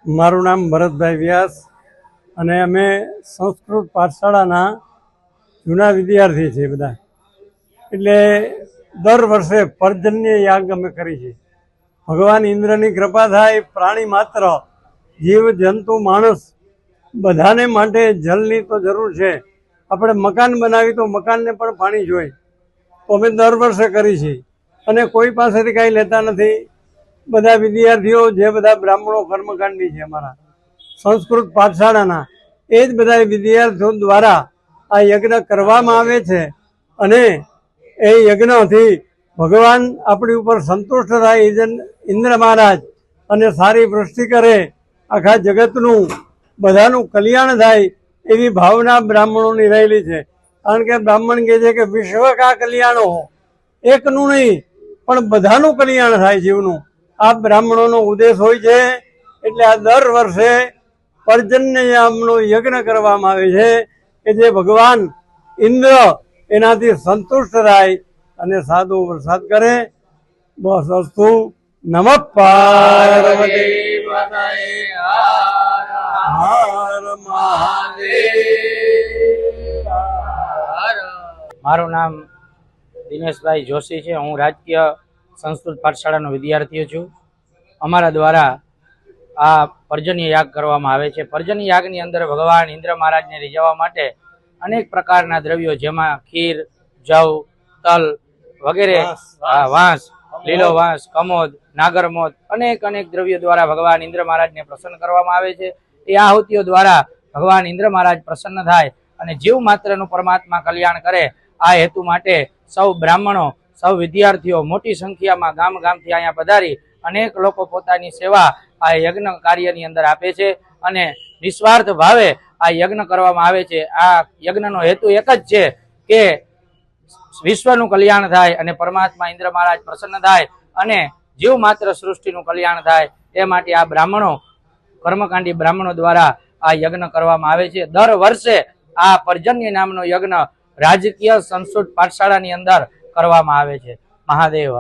મારું નામ ભરતભાઈ વ્યાસ અને અમે સંસ્કૃત પાઠશાળાના જૂના વિદ્યાર્થી છીએ બધા. એટલે દર વર્ષે પર્જન્ય યાગ અમે કરી છીએ. ભગવાન ઇન્દ્રની કૃપા થાય, પ્રાણી માત્ર, જીવ જંતુ, માણસ બધાને માટે જલની તો જરૂર છે. આપણે મકાન બનાવી તો મકાનને પણ પાણી જોઈએ, તો અમે દર વર્ષે કરી છીએ અને કોઈ પાસેથી કાંઈ લેતા નથી. બધા વિદ્યાર્થીઓ જે બધા બ્રાહ્મણો કર્મકાંડી છે અમારા સંસ્કૃત પાઠશાળાના, એ જ બધા વિદ્યાર્થીઓ દ્વારા આ યજ્ઞ કરવામાં આવે છે અને એ યજ્ઞથી ભગવાન આપણી ઉપર સંતુષ્ટ થાય, ઇન્દ્ર મહારાજ, અને સારી વૃષ્ટિ કરે, આખા જગતનું બધાનું કલ્યાણ થાય એવી ભાવના બ્રાહ્મણોની રહેલી છે. કારણ કે બ્રાહ્મણ કહે છે કે વિશ્વ કા કલ્યાણો, એકનું નહીં પણ બધાનું કલ્યાણ થાય જીવનું. આ બ્રાહ્મણોનો ઉદ્દેશ હોય છે. એટલે આ દર વર્ષે પર્જન્યયામનો યજ્ઞ કરવામાં આવે છે કે જે ભગવાન ઇન્દ્ર એનાથી સંતુષ્ટ થાય અને સાદો વરસાદ કરે. બસ અસ્તુ. નમઃ પાર્વતી હર મહાદેવ. મારું નામ દિનેશભાઈ જોશી છે. હું રાજકીય સંસ્કૃત પાઠશાળાનો વિદ્યાર્થી છું. અમારા દ્વારા આ પર્જન્ય યાગ કરવામાં આવે છે. પર્જન્ય યાગની અંદર ભગવાન ઇન્દ્ર મહારાજને રીઝવવા માટે અનેક પ્રકારના દ્રવ્યો, જેમાં ખીર, જવ, તલ વગેરે, વાંસ, લીલો વાંસ, કમોદ, નાગરમોદ, અનેક દ્રવ્યો દ્વારા ભગવાન ઇન્દ્ર મહારાજને પ્રસન્ન કરવામાં આવે છે. એ આહુતિઓ દ્વારા ભગવાન ઇન્દ્ર મહારાજ પ્રસન્ન થાય અને જીવ માત્રનું પરમાત્મા કલ્યાણ કરે. આ હેતુ માટે સૌ બ્રાહ્મણો, સૌ વિદ્યાર્થીઓ મોટી સંખ્યામાં ગામ ગામથી અહીંયા પધારી અનેક લોકો પોતાની સેવા આ યજ્ઞ કાર્યની અંદર આપે છે અને નિસ્વાર્થ ભાવે આ યજ્ઞ કરવામાં આવે છે. આ યજ્ઞનો હેતુ એક જ છે કે વિશ્વનું કલ્યાણ થાય અને પરમાત્મા ઇન્દ્ર મહારાજ પ્રસન્ન થાય અને જીવ માત્ર સૃષ્ટિનું કલ્યાણ થાય. એ માટે આ બ્રાહ્મણો, કર્મકાંડી બ્રાહ્મણો દ્વારા આ યજ્ઞ કરવામાં આવે છે. દર વર્ષે આ પર્જન્ય નામનો યજ્ઞ રાજકીય સંસ્કૃત પાઠશાળાની અંદર કરવામાં આવે છે. મહાદેવ.